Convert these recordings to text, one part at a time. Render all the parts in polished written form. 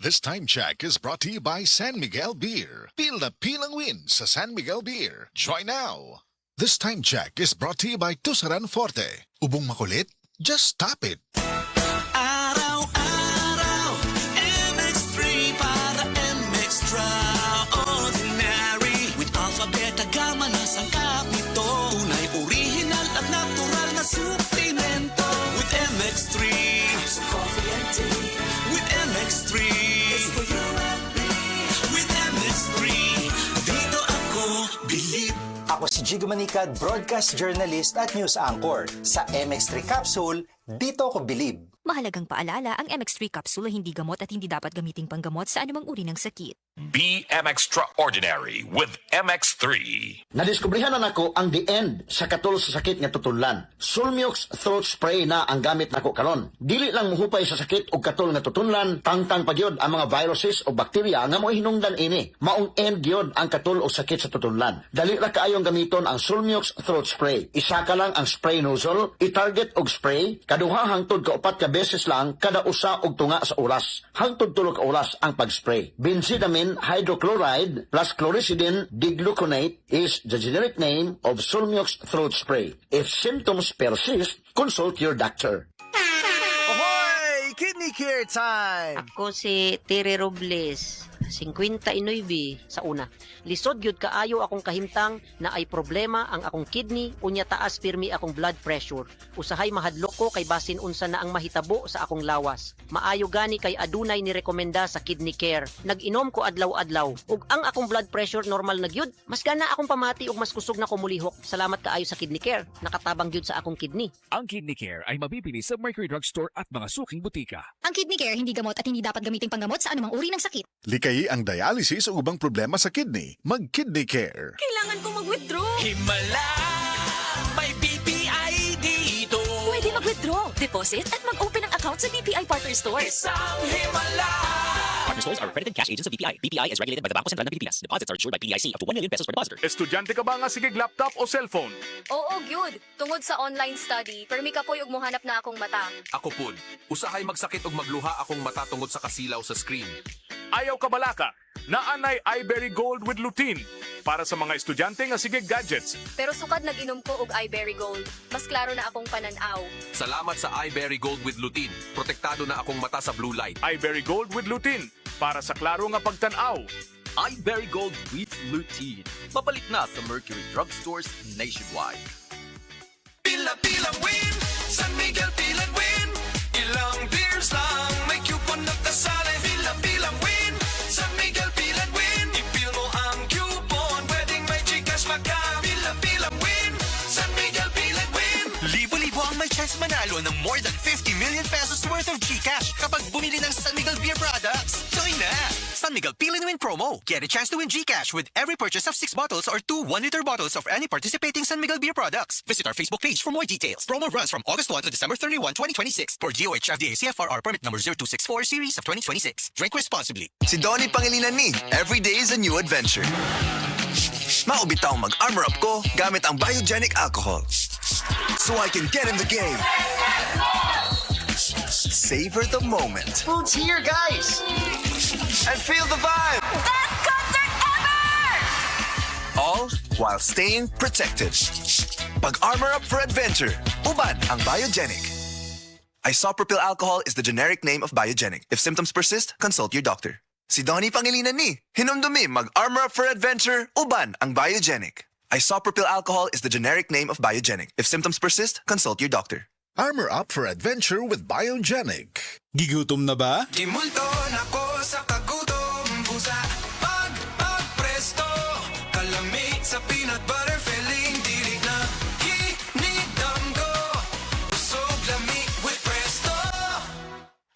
This time check is brought to you by San Miguel Beer. Pil na pilang win sa San Miguel Beer. Try now. This time check is brought to you by Tusaran Forte. Ubong makulit? Just tap it. Araw-araw, MX3 para MX-Traordinary. With Alpha, Beta, Gamma na sangkap nito. Tunay, original at natural na suplemento. With MX3, so coffee and tea. With MX3, it's for you and me. With MX3, dito ako believe. Ako si Jigo Manicad, broadcast journalist at news anchor. Sa MX3 Capsule, dito ako believe. Mahalagang paalala, ang MX3 capsule ay hindi gamot at hindi dapat gamiting panggamot sa anumang uri ng sakit. Be Extraordinary with MX3. Nadiskubrihan na nako ang the end sa katol sa sakit nga tutunlan. Sulmiox throat spray na ang gamit nako karon. Dili lang muhupay sa sakit og katol nga tutunlan, tangtang pagyod ang mga viruses o bakterya nga mo'y hinungdan ini. Maong end gyud ang katol og sakit sa tutunlan. Dali ra kaayong gamiton ang Sulmiox throat spray. Isa ka lang ang spray nozzle, i-target og spray, kaduha hangtod ka upat ka beses lang kada usa og tunga sa oras. Hangtod tulo ka oras ang pag-spray. Benzidamine hydrochloride plus chlorhexidine digluconate is the generic name of Sulmiox throat spray. If symptoms persist, consult your doctor. Ahoy! Kidney care time! Ako si Tere Robles, 59 sa una. Lisod gyud kaayo akong kahimtang na ay problema ang akong kidney unya taas pirmi akong blood pressure. Usahay mahadlok ko kay basin unsa na ang mahitabo sa akong lawas. Maayo gani kay adunay ni rekomenda sa kidney care. Nag-inom ko adlaw-adlaw ug ang akong blood pressure normal na gyud. Mas gana akong pamati ug mas kusog na ko mulihok. Salamat kaayo sa kidney care. Nakatabang gyud sa akong kidney. Ang Kidney Care ay mabibili sa Mercury Drugstore at mga suking butika. Ang kidney care hindi gamot at hindi dapat gamiting panggamot sa anumang uri ng sakit. Likay ang dialysis o ubang problema sa kidney. Mag-Kidney Care. Kailangan ko mag-withdraw. Himala, may BPI dito. Pwede mag-withdraw, deposit at mag-open ng account sa BPI Partner Stores. Isang himala. Partner stores are accredited cash agents of BPI. BPI is regulated by the Bangko Sentral ng Pilipinas. Deposits are insured by PDIC up to 1 million pesos per depositor. Estudyante ka ba nga sigig laptop o cellphone? Oo, gyud. Tungod sa online study, permi ka po yung muhanap na akong mata. Ako pud, usahay magsakit og magluha akong mata tungod sa kasilaw sa screen. Ayaw ka balaka, naanay iBerry Gold with lutein para sa mga estudyante nga sigig gadgets. Pero sukad nag-inom ko og iBerry Gold. Mas klaro na akong pananaw. Salamat sa iBerry Gold with lutein. Protektado na akong mata sa blue light. iBerry Gold with lutein para sa klaro nga pagtanaw. iBerry Gold with lutein. Mapalit na sa Mercury Drugstores nationwide. Pila-pilang win, San Miguel Pilan win. Ilang beers lang, may coupon nagkasali. Pila-pilang win, San Miguel Pilan win. Ipil mo ang coupon, pwedeng may Gcash maka. Pila-pilang win, San Miguel Pilan win. Libo-libo ang may chance manalo ng more than 50 million pesos worth of Gcash kapag bumili ng San Miguel Beer products. Join na! San Miguel Pilan Win promo. Get a chance to win Gcash with every purchase of 6 bottles or 2 1-liter bottles of any participating San Miguel Beer products. Visit our Facebook page for more details. Promo runs from August 1 to December 31, 2026 for DOH FDA CFRR permit number 0264 series of 2026. Drink responsibly. Si Donnie Pangilinan ni. Every day is a new adventure. Maubitaw mag-armor up ko gamit ang biogenic alcohol. So I can get in the game. Savor the moment. Food's here, guys! And feel the vibe. Best concert ever! All while staying protected. Pag-armor up for adventure. Uban ang biogenic. Isopropyl alcohol is the generic name of biogenic. If symptoms persist, consult your doctor. Si Donnie Pangilinan ni. Hinumdumi mag-armor up for adventure. Uban ang biogenic. Isopropyl alcohol is the generic name of biogenic. If symptoms persist, consult your doctor. Armor up for adventure with Biogenic. Gigutom na ba? Gimulto na ko sa kagutom pusa. Pag-presto, kalamig sa peanut butter filling. Dili na hinidam ko. Usog lamig with Presto.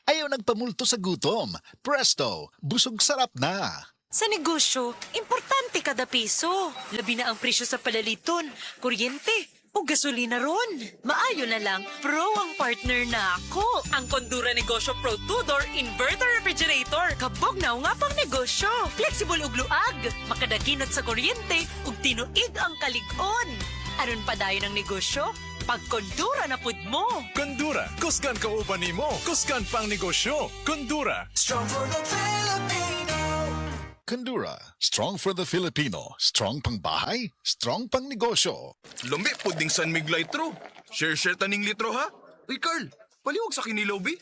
Ayaw nagpamulto sa gutom. Presto, busog sarap na. Sa negosyo, importante kada piso. Labi na ang presyo sa palaliton, kuryente, o gasolina ron. Maayo na lang, pro ang partner na ako. Ang Kondura Negosyo Pro 2-door Inverter Refrigerator. Kabog na nga pang negosyo. Flexible ug luag. Makadaginot sa kuryente ug tinuig ang kalig-on. Aron pa dayon ang negosyo? Pag Kondura na pud mo. Kondura, kusgan ka uban nimo. Kusgan pang negosyo. Kondura. Strong for the family. Condura. Strong for the Filipino. Strong pang bahay. Strong pang negosyo. Lambi, puding San Miguelitro. Share taning litro ha? Uy, Carl, palihog sa kinilaw, bi.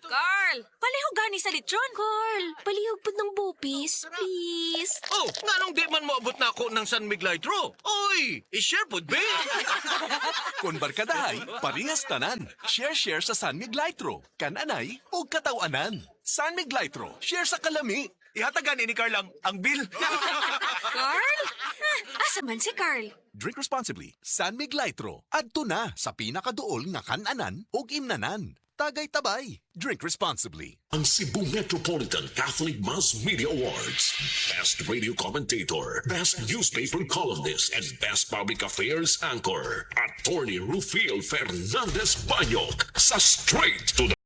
Carl, palihog gani sa lechon. Carl, palihog po ng bupis, please. Oh, nga nung di man moabot na ako ng San Miguelitro. Oy, i-share po, be. Kung barkadahay, parehas tanan. Share sa San Miguelitro. Kananay o katawanan. San Miguelitro, share sa kalami. Ihatagan ni Carl ang bill. Carl? Asa man si Carl? Drink responsibly. San Miguelitro. Adto na sa pinakaduol nga kananan o imnanan. Tagay tabay. Drink responsibly. Ang Cebu Metropolitan Catholic Mass Media Awards. Best Radio Commentator, Best Newspaper Columnist, and Best Public Affairs Anchor. Attorney Rufiel Fernandez Banyok sa Straight to the